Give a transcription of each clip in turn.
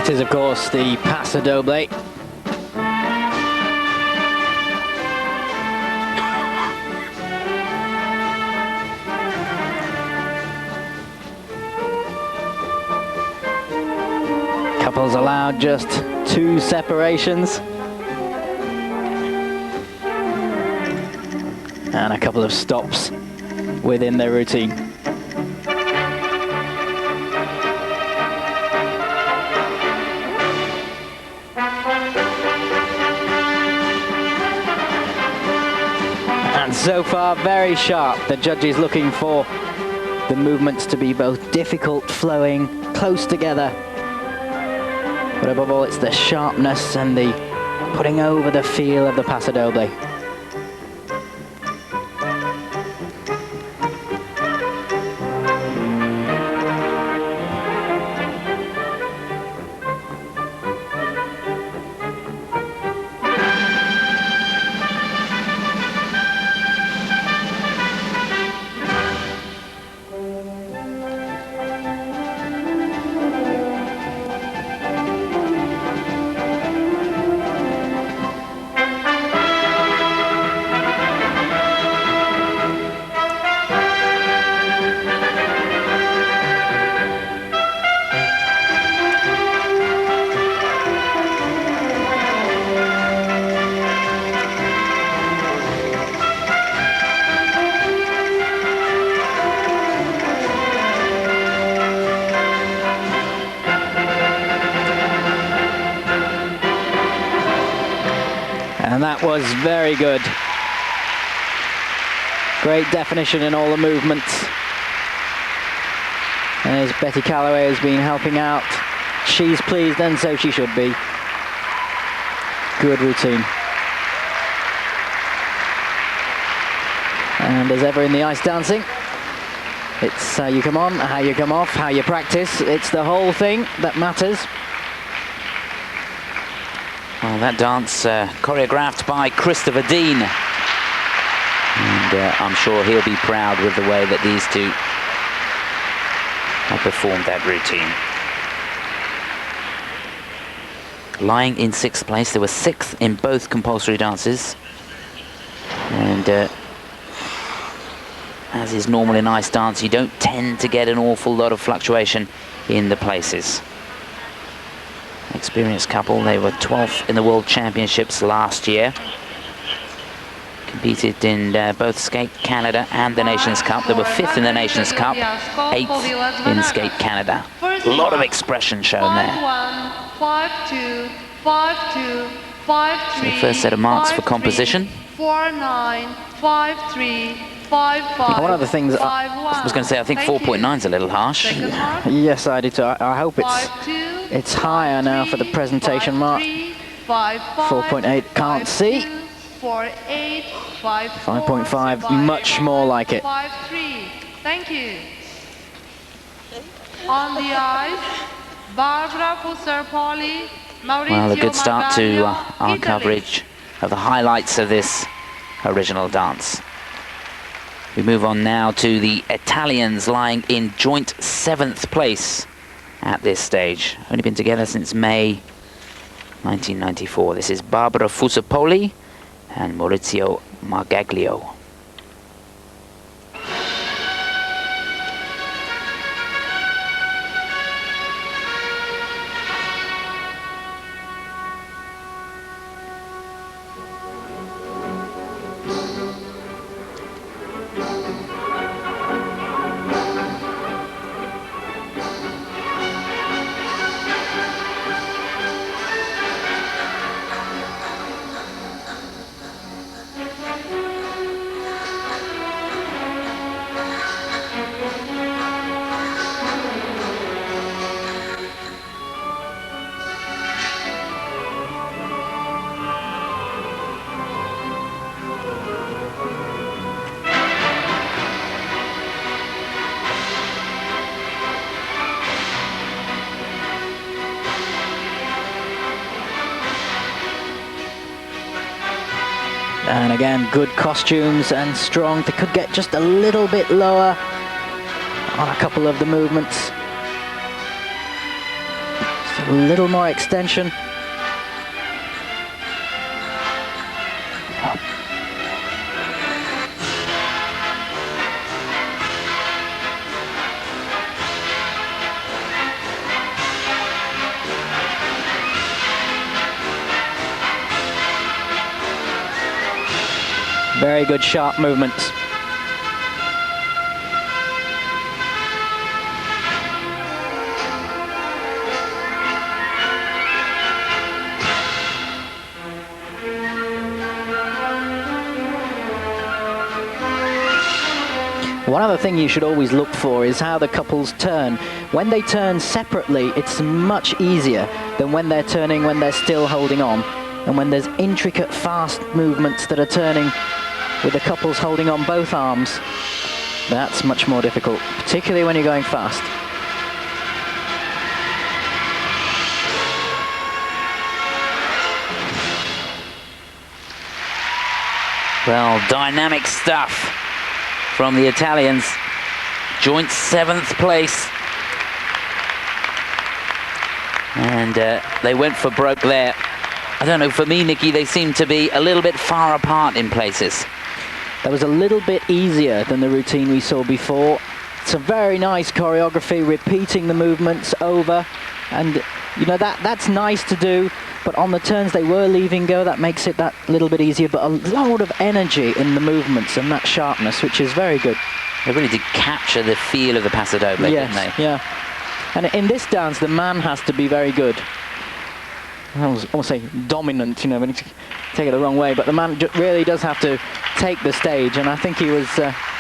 That is, of course, the Paso doble. Couples allowed just 2 separations. And a couple of stops within their routine. And so far, very sharp. The judges looking for the movements to be both difficult, flowing, close together. But above all, it's the sharpness and the putting over the feel of the Paso doble. And that was very good. Great definition in all the movements. And as Betty Calloway has been helping out, she's pleased, and so she should be. Good routine. And as ever in the ice dancing, it's how you come on, how you come off, how you practice. It's the whole thing that matters. Well, that dance choreographed by Christopher Dean. And I'm sure he'll be proud with the way that these two have performed that routine. Lying in 6th place, they were 6th in both compulsory dances. And as is normal in ice dance, you don't tend to get an awful lot of fluctuation in the places. Experienced couple, they were 12th in the World Championships last year. Competed in both Skate Canada and the Nations Cup. They were 5th in the Nations Cup, 8th in Skate Canada. A lot of expression shown there. 5-1, 5-2, 5-2, 5-3. So first set of marks for composition. 4-9, 5-3, 5-5. One of the things I was going to say, I think 4.9 is a little harsh. Yes, I do too. I hope it's higher now for the presentation mark. 4.8, can't see. 5.5, much more like it. 5-3. Thank you. On the ice, Barbara Fusar-Poli, Maurizio. Well, a good start to our Italy. coverage of the highlights of this original dance. We move on now to the Italians, lying in joint 7th place at this stage. Only been together since May 1994. This is Barbara Fusar-Poli and Maurizio Margaglio. And again, good costumes and strong. They could get just a little bit lower on a couple of the movements. A little more extension. Very good sharp movements. One other thing you should always look for is how the couples turn. When they turn separately, it's much easier than when they're turning when they're still holding on. And when there's intricate, fast movements that are turning with the couples holding on both arms, that's much more difficult, particularly when you're going fast. Well, dynamic stuff from the Italians. Joint 7th place. And they went for broke there. I don't know, for me, Nicky, they seem to be a little bit far apart in places. That was a little bit easier than the routine we saw before. It's a very nice choreography, repeating the movements over. And, you know, that's nice to do. But on the turns they were leaving go, that makes it that little bit easier. But a lot of energy in the movements and that sharpness, which is very good. They really did capture the feel of the Paso doble, yes, didn't they? Yeah. And in this dance, the man has to be very good. I was say dominant, you know, when you take it the wrong way, but the man really does have to take the stage, and I think he was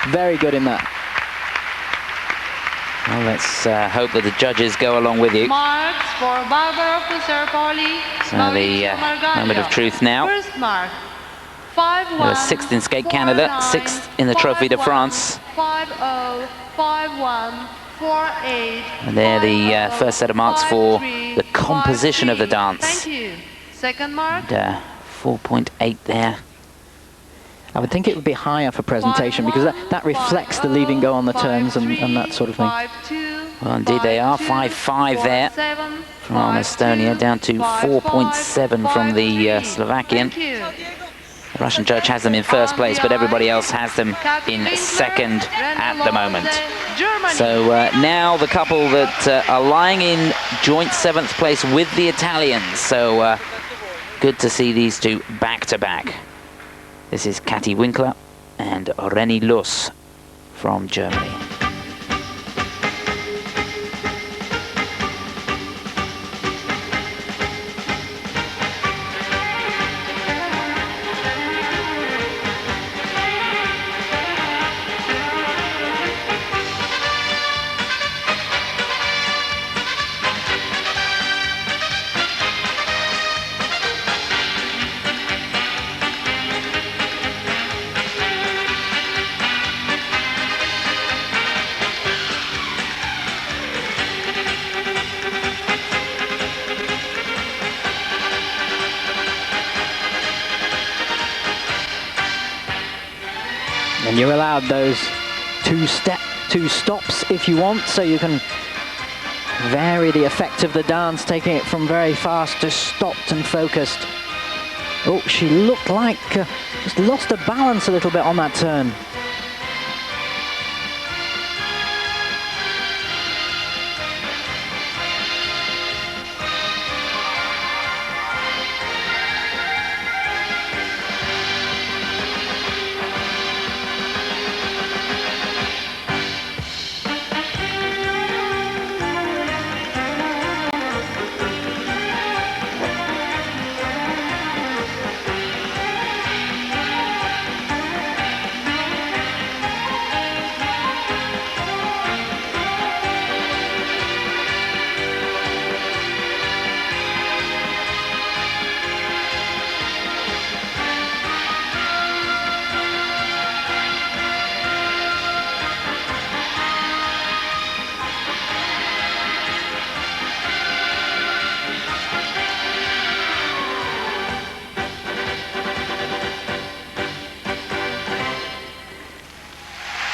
very good in that. Well, let's hope that the judges go along with you. Marks for Fusar-Poli. So the moment of truth now. First mark, 5-1. They were 6th in Skate Canada, 6th in the Trophy de France. 5-0, 5-1, 4-8. And they're the first set of marks for the composition of the dance. Thank you. Second mark. And 4.8 there. I would think it would be higher for presentation because that reflects the leaving go on the turns and that sort of thing. Well, indeed they are. 5.5 there from Estonia, down to 4.7 from the Slovakian. The Russian judge has them in first place, but everybody else has them in second at the moment. So now the couple that are lying in joint 7th place with the Italians. So good to see these two back to back. This is Kati Winkler and René Lohse from Germany. And you're allowed those two stops if you want, so you can vary the effect of the dance, taking it from very fast to stopped and focused. Oh, she looked like just lost her balance a little bit on that turn.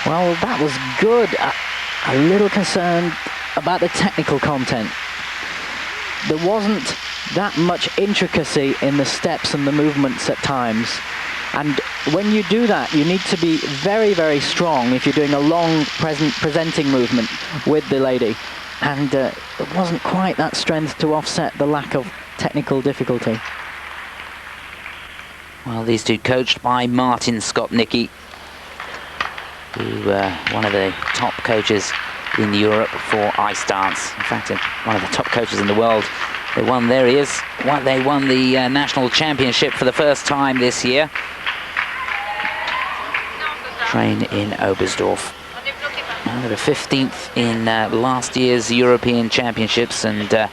Well, that was good. A little concerned about the technical content. there wasn't that much intricacy in the steps and the movements at times. And when you do that, you need to be very, very strong if you're doing a long presenting movement with the lady. And there wasn't quite that strength to offset the lack of technical difficulty. Well, these two coached by Martin Scott Nicky, who one of the top coaches in Europe for ice dance. In fact, one of the top coaches in the world. They won, there he is, they won the national championship for the first time this year. Train in Oberstdorf. They were 15th in last year's European Championships and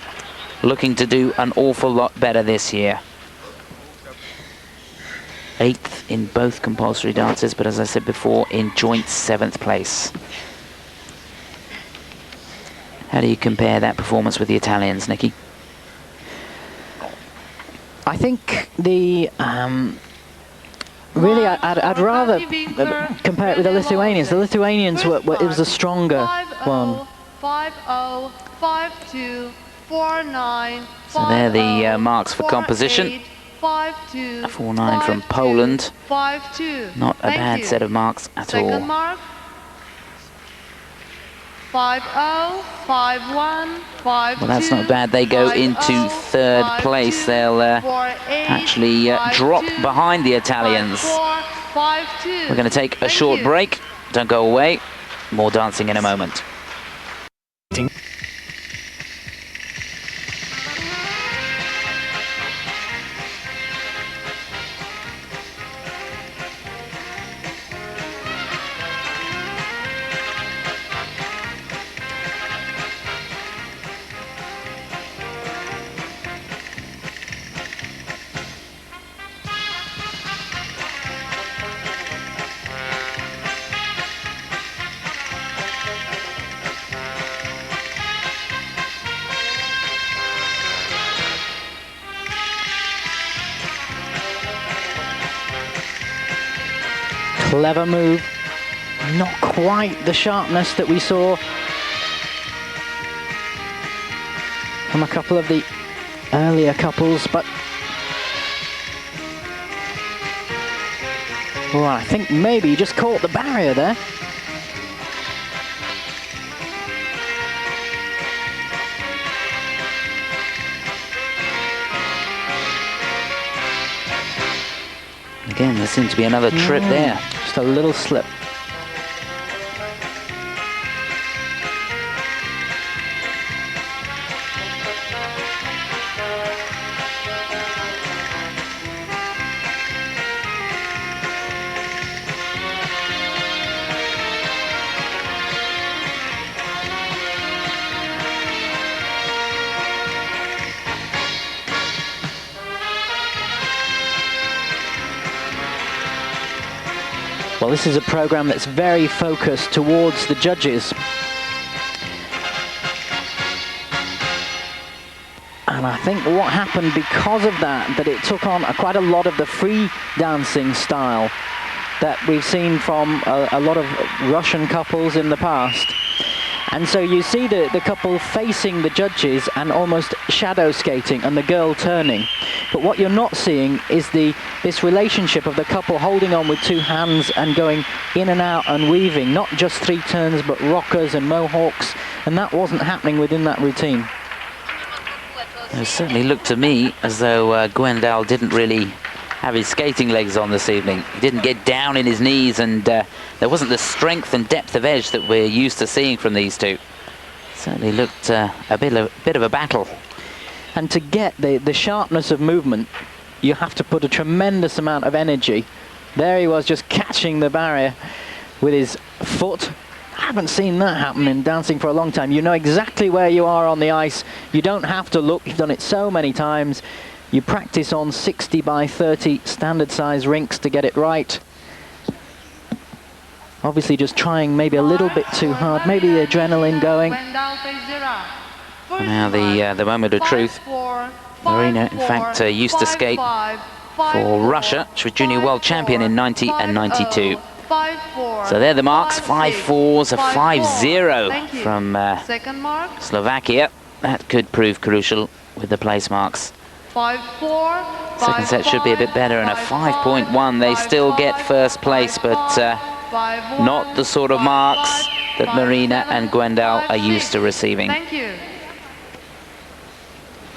looking to do an awful lot better this year. 8th in both compulsory dances, but as I said before, in joint 7th place. How do you compare that performance with the Italians, Nicky? I think the really, I'd rather compare it with the Lithuanians. The Lithuanians were it was a stronger one. 5-0, 5-2, 4-9. So they're the marks for composition. 5-2, 4-9 from Poland. 5-2. Not a bad set of marks at all. Second mark. 5-0, 5-1, 5-2. Well, that's not bad. They go into third place. They'll actually drop behind the Italians. We're going to take a short break. Don't go away. More dancing in a moment. Clever move, not quite the sharpness that we saw from a couple of the earlier couples, but well, I think maybe he just caught the barrier there. Again, there seems to be another trip there. Just a little slip. Well, this is a program that's very focused towards the judges. And I think what happened because of that it took on quite a lot of the free dancing style that we've seen from a lot of Russian couples in the past. And so you see the couple facing the judges and almost shadow skating and the girl turning. But what you're not seeing is this relationship of the couple holding on with two hands and going in and out and weaving, not just three turns, but rockers and mohawks. And that wasn't happening within that routine. It certainly looked to me as though Gwendal didn't really have his skating legs on this evening. He didn't get down in his knees, and there wasn't the strength and depth of edge that we're used to seeing from these two. Certainly looked a bit of a battle. And to get the sharpness of movement, you have to put a tremendous amount of energy. There he was, just catching the barrier with his foot. I haven't seen that happen in dancing for a long time. You know exactly where you are on the ice. You don't have to look. You've done it so many times. You practice on 60 by 30 standard size rinks to get it right. Obviously just trying maybe a little bit too hard, maybe the adrenaline going. Now the moment of truth. Marina, in fact, used to skate for Russia. She was junior world champion in 90 and 92. So they're the marks, 5-4s, a 5-0 from Slovakia. that could prove crucial with the place marks. 5-4. Second set should be a bit better, and a 5.1. They still get first place, but not the sort of marks that Marina and Gwendal are used to receiving. Thank you.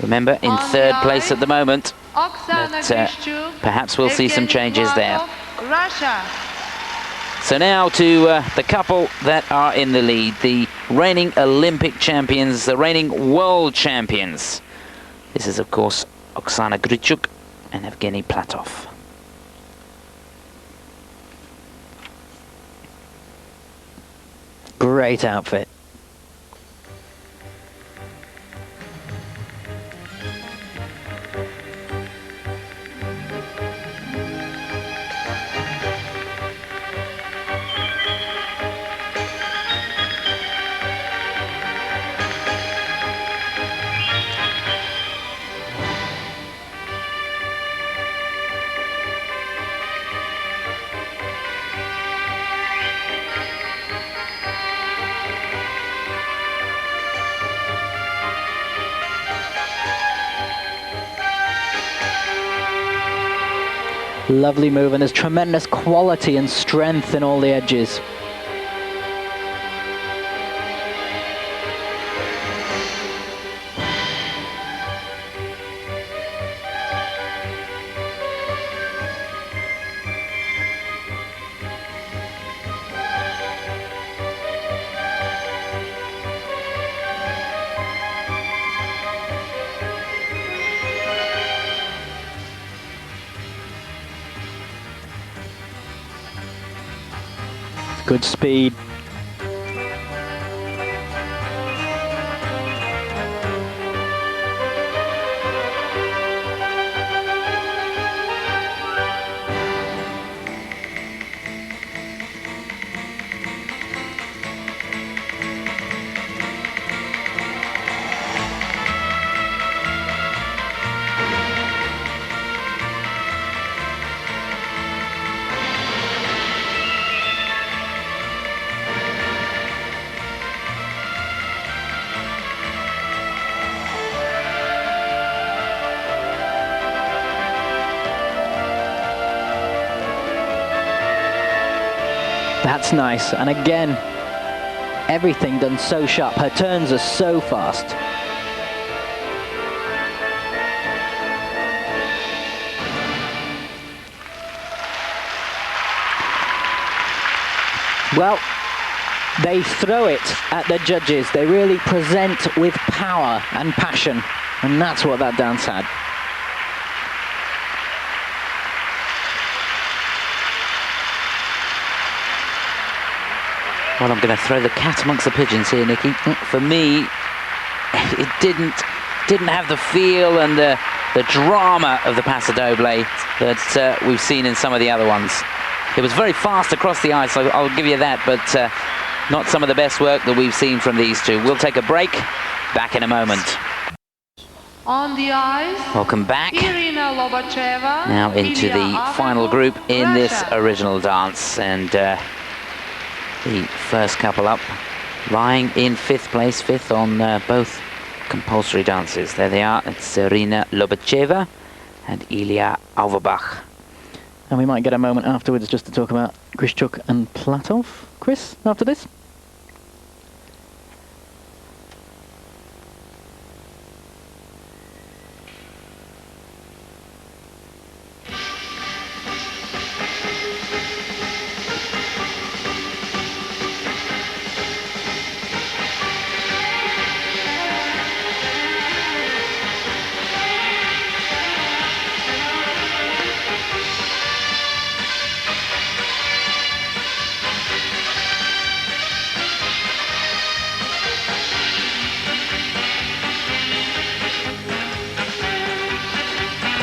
Remember, in third place at the moment, Oksana, but Grishuk, perhaps we'll see some Evgeni, changes there. Platov, Russia. So now to the couple that are in the lead, the reigning Olympic champions, the reigning world champions. This is, of course, Oksana Grishuk and Evgeni Platov. Great outfit. Lovely move, and there's tremendous quality and strength in all the edges. Good speed. That's nice, and again, everything done so sharp. Her turns are so fast. Well, they throw it at the judges. They really present with power and passion, and that's what that dance had. Well, I'm going to throw the cat amongst the pigeons here, Nicky. For me, it didn't have the feel and the drama of the Paso doble that we've seen in some of the other ones. It was very fast across the ice, so I'll give you that, but not some of the best work that we've seen from these two. We'll take a break. Back in a moment. On the ice. Welcome back. Irina, Lobacheva. Now into Ilia, the final Averbukh, group in this Russia. original dance, and the first couple up, lying in fifth place, fifth on both compulsory dances. There they are. It's Irina Lobacheva and Ilia Averbukh. And we might get a moment afterwards just to talk about Grishuk and Platov. Chris, after this?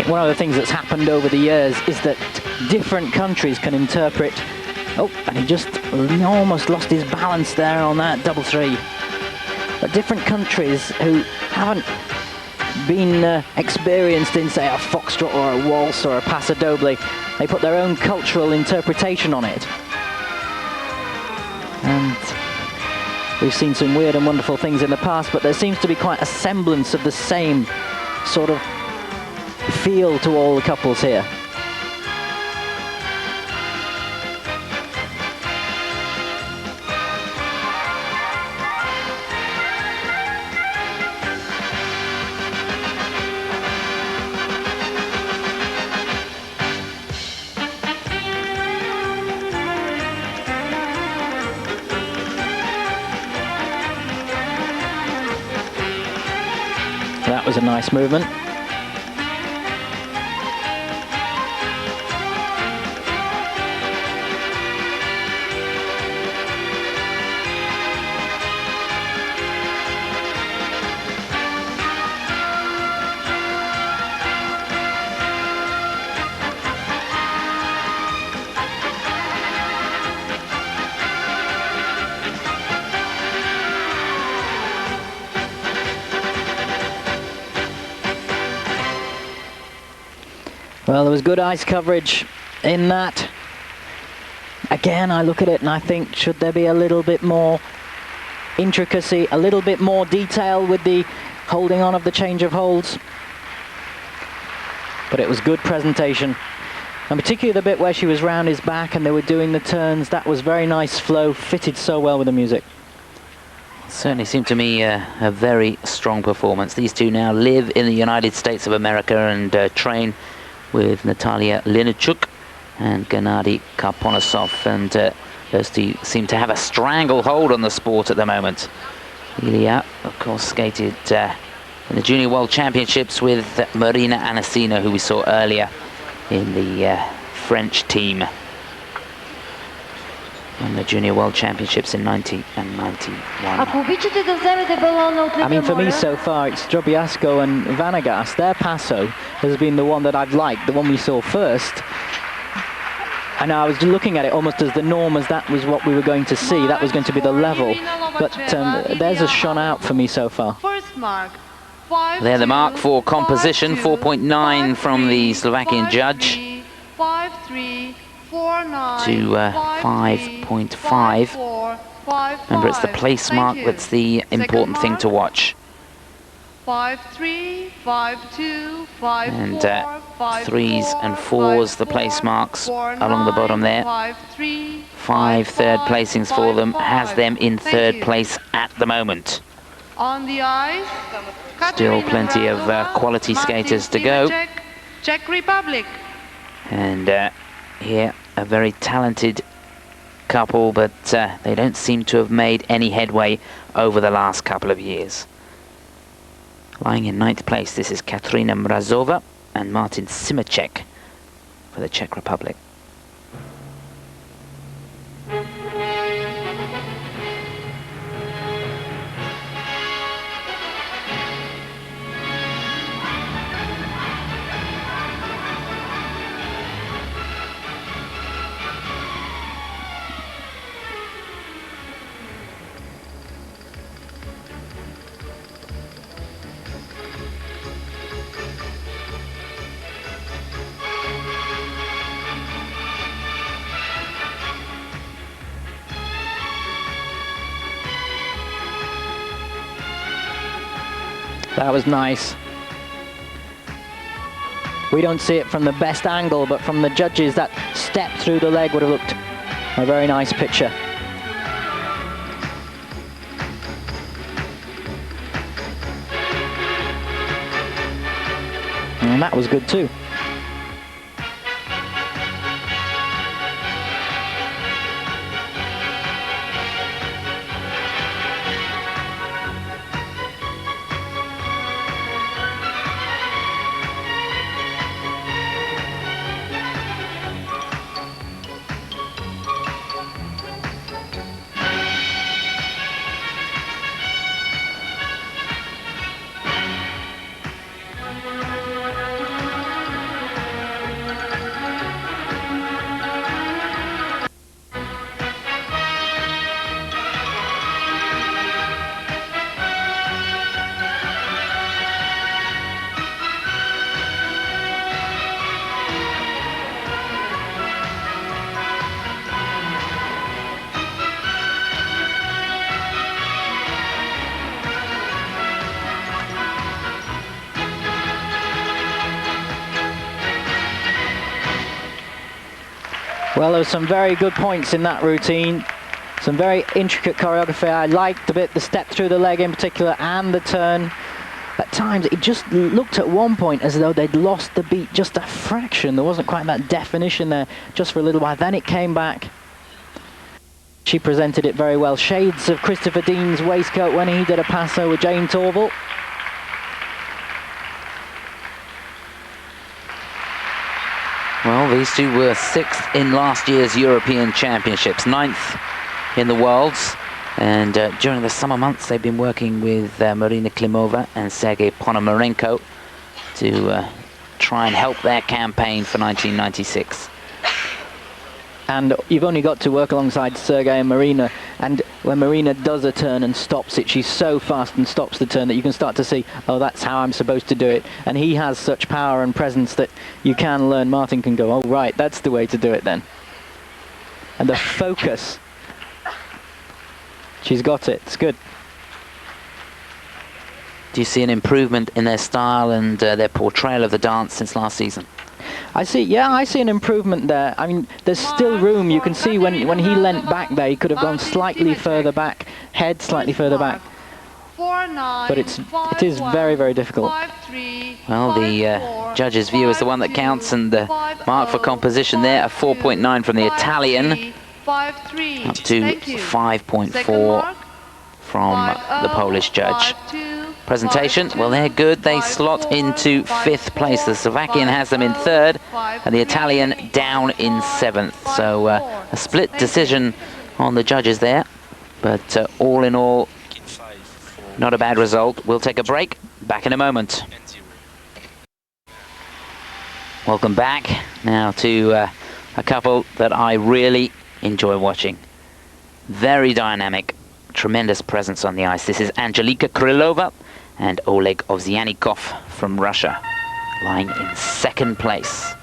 One of the things that's happened over the years is that different countries can interpret. Oh, and he just almost lost his balance there on that double three. But different countries who haven't been experienced in, say, a foxtrot or a waltz or a paso doble, they put their own cultural interpretation on it. And We've seen some weird and wonderful things in the past, but there seems to be quite a semblance of the same sort of feel to all the couples here. That was a nice movement. Well, there was good ice coverage in that. Again, I look at it and I think, should there be a little bit more intricacy, a little bit more detail with the holding on of the change of holds? But it was good presentation. And particularly the bit where she was round his back and they were doing the turns, that was very nice flow, fitted so well with the music. Certainly seemed to me a very strong performance. These two now live in the United States of America and train with Natalia Linichuk and Gennady Karponosov, and those two seem to have a stranglehold on the sport at the moment. Ilia, of course, skated in the Junior World Championships with Marina Anissina, who we saw earlier in the French team in the Junior World Championships in 90 and 91. I mean, for me so far, it's Drobiazko and Vanagas. Their Paso has been the one that I've liked, the one we saw first. And I was looking at it almost as the norm, as that was what we were going to see. That was going to be the level. But theirs has shone out for me so far. They're the mark for composition, 4.9 from the Slovakian judge to 5.5. Remember, it's the place mark that's the important thing to watch. 5-3, 5-2, 5-4, And 3s and 4s, the place marks along the bottom there. 5 third placings for them, has them in third place at the moment. On the ice, Still plenty of quality skaters to go. Czech Republic. And here, a very talented couple, but they don't seem to have made any headway over the last couple of years. Lying in 9th place, this is Katrina Mrazova and Martin Simacek for the Czech Republic. That was nice. We don't see it from the best angle, but from the judges, that step through the leg would have looked a very nice picture. And that was good too. Well, there were some very good points in that routine. Some very intricate choreography. I liked a bit the step through the leg in particular and the turn. At times, it just looked at one point as though they'd lost the beat just a fraction. There wasn't quite that definition there just for a little while. Then it came back. She presented it very well. Shades of Christopher Dean's waistcoat when he did a Paso with Jane Torval. Well, these two were 6th in last year's European Championships, 9th in the Worlds. And during the summer months, they've been working with Marina Klimova and Sergei Ponomarenko to try and help their campaign for 1996. And you've only got to work alongside Sergei and Marina. And when Marina does a turn and stops it, she's so fast and stops the turn that you can start to see, oh, that's how I'm supposed to do it. And he has such power and presence that you can learn. Martin can go, oh, right, that's the way to do it then. And the focus. She's got it. It's good. Do you see an improvement in their style and their portrayal of the dance since last season? I see an improvement there. I mean, there's still room. You can see when he leant back there, he could have gone slightly further back, head slightly further back. But it is very, very difficult. Well, the judge's view is the one that counts, and the mark for composition there, a 4.9 from the Italian, up to 5.4 from the Polish judge. Presentation, well, they're good. They slot into 5th place. The Slovakian has them in 3rd, and the Italian down in 7th. So a split decision on the judges there. But all in all, not a bad result. We'll take a break. Back in a moment. Welcome back now to a couple that I really enjoy watching. Very dynamic, tremendous presence on the ice. This is Angelika Krylova and Oleg Ovsyannikov from Russia, lying in 2nd place.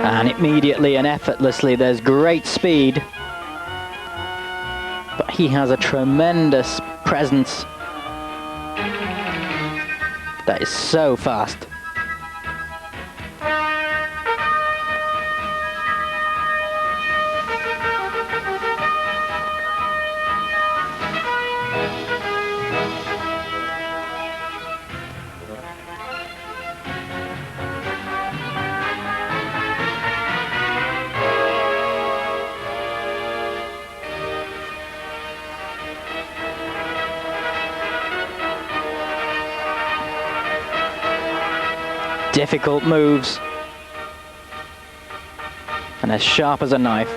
And immediately and effortlessly, there's great speed. But he has a tremendous presence. That is so fast. Difficult moves, and as sharp as a knife.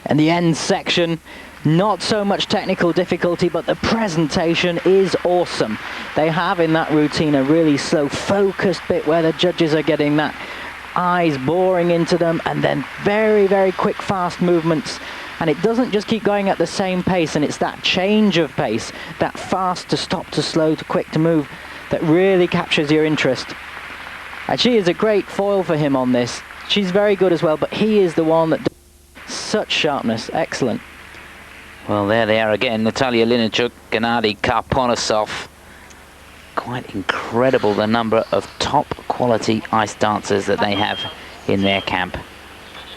And the end section, not so much technical difficulty, but the presentation is awesome. They have in that routine a really slow, focused bit where the judges are getting that eyes boring into them, and then very, very quick, fast movements. And it doesn't just keep going at the same pace, and it's that change of pace, that fast to stop to slow to quick to move, that really captures your interest. And she is a great foil for him on this. She's very good as well, but he is the one that does such sharpness. Excellent. Well, there they are again. Natalia Linichuk, Gennady Karponosov. Quite incredible the number of top quality ice dancers that they have in their camp.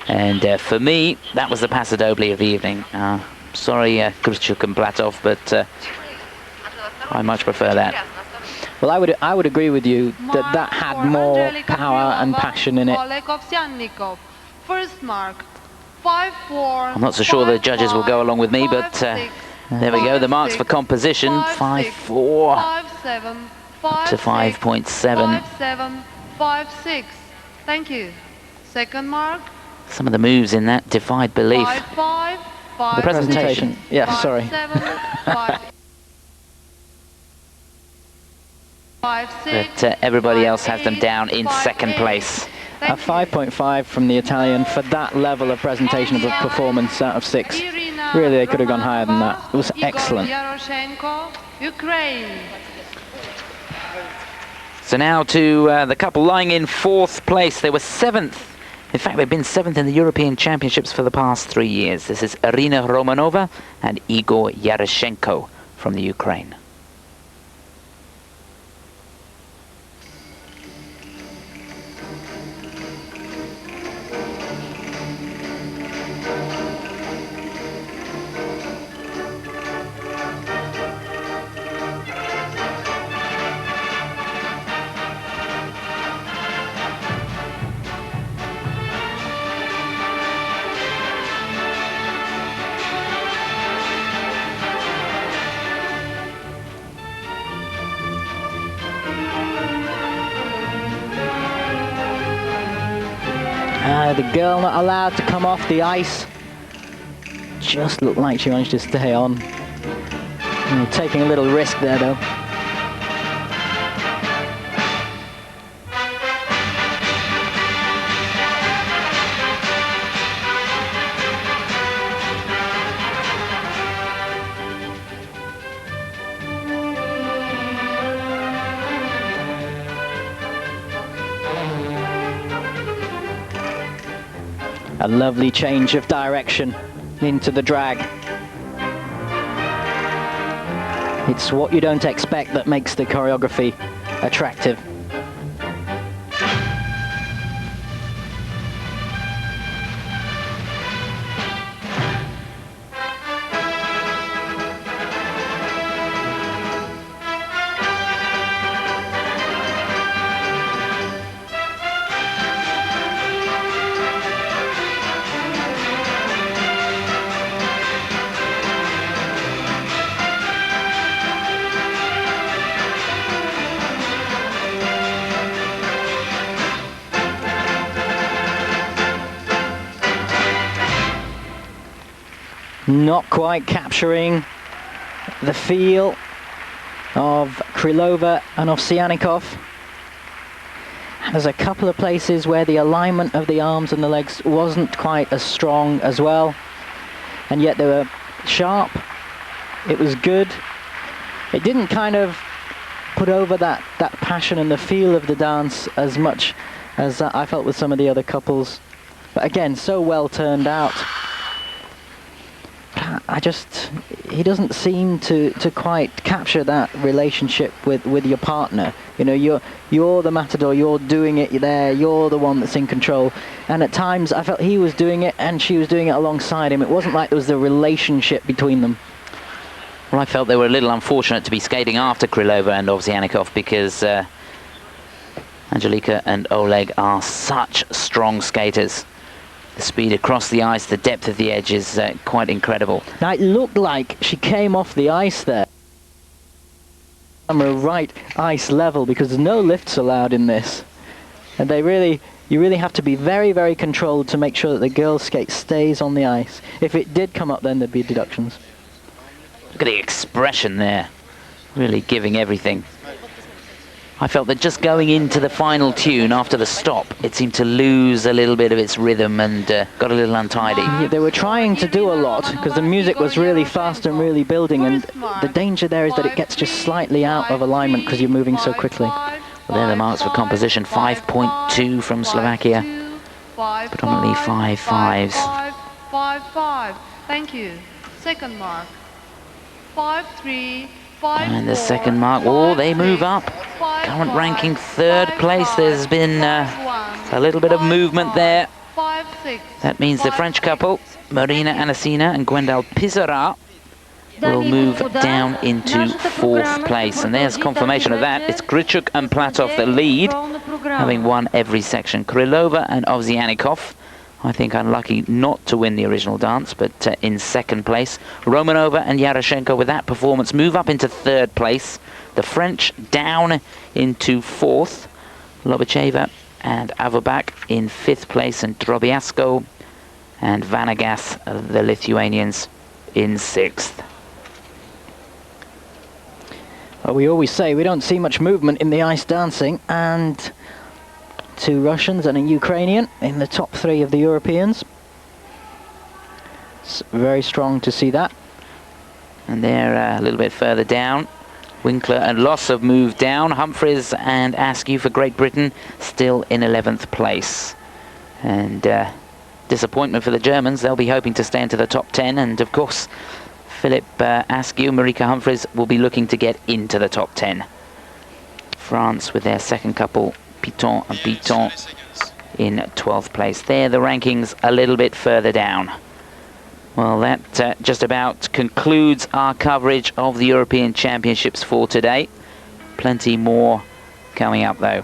And for me, that was the Paso doble of the evening. Sorry, Grishuk and Platov, but I much prefer that. Well, I would agree with you that that had more power and passion in it. First mark, 5-4. I'm not so sure the judges will go along with me, but there we go. The marks for composition: 5-4 to 5.7. 5-7, 5-6. Thank you. Second mark. Some of the moves in that defied belief. 5-5. The presentation. Yeah, sorry. 5-7, 5-6. But everybody else has them down in second place. A 5.5 from the Italian for that level of presentation of a performance out of 6. Really, they could have gone higher than that. It was excellent. Ukraine. So now to the couple lying in 4th place. They were 7th. In fact, they've been 7th in the European Championships for the past 3 years. This is Irina Romanova and Igor Yaroshenko from the Ukraine. The girl not allowed to come off the ice. Just looked like she managed to stay on. Taking a little risk there, though. A lovely change of direction into the drag. It's what you don't expect that makes the choreography attractive. Not quite capturing the feel of Krylova and Ovsyannikov. And there's a couple of places where the alignment of the arms and the legs wasn't quite as strong as well. And yet they were sharp. It was good. It didn't kind of put over that passion and the feel of the dance as much as I felt with some of the other couples. But again, so well turned out. He doesn't seem to quite capture that relationship with your partner. You know, you're the matador, you're doing it there, you're the one that's in control. And at times I felt he was doing it and she was doing it alongside him. It wasn't like there was a relationship between them. Well, I felt they were a little unfortunate to be skating after Krylova and Ovsyannikov because Angelika and Oleg are such strong skaters. The speed across the ice, the depth of the edge is quite incredible. Now it looked like she came off the ice there. Camera right ice level because there's no lifts allowed in this. And you really have to be very, very controlled to make sure that the girls' skate stays on the ice. If it did come up, then there'd be deductions. Look at the expression there, really giving everything. I felt that just going into the final tune after the stop, it seemed to lose a little bit of its rhythm and got a little untidy. Yeah, they were trying to do a lot because the music was really fast and really building, and the danger there is that it gets just slightly out of alignment because you're moving so quickly. Well, there are the marks for composition: 5.2 from Slovakia, predominantly 5.5s. 5.5. Thank you. Second mark. 5.3. And the second mark, oh, they move up. Current ranking 3rd place. There's been a little bit of movement there. That means the French couple, Marina Anissina and Gwendal Peizerat, will move down into 4th place. And there's confirmation of that. It's Grishuk and Platov that lead, having won every section. Krylova and Ovsyannikov, I think unlucky not to win the original dance, but in 2nd place. Romanova and Yaroshenko with that performance move up into 3rd place. The French down into 4th. Lobacheva and Averbukh in 5th place, and Drobiazko and Vanagas, the Lithuanians, in 6th. Well, we always say we don't see much movement in the ice dancing, and 2 Russians and a Ukrainian in the top 3 of the Europeans. It's very strong to see that. And they're a little bit further down. Winkler and Lohse have moved down. Humphries and Askew for Great Britain still in 11th place. And disappointment for the Germans. They'll be hoping to stay into the top 10. And of course, Philip Askew, Marika Humphries will be looking to get into the top 10. France with their second couple, Piton and Piton, in 12th place. There, the rankings a little bit further down. Well, that just about concludes our coverage of the European Championships for today. Plenty more coming up, though.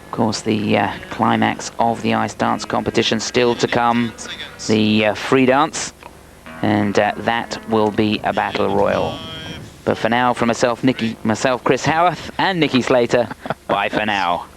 Of course, the climax of the ice dance competition still to come, the free dance, and that will be a battle royal. But for now, from myself, Chris Howarth, and Nicky Slater, bye for now.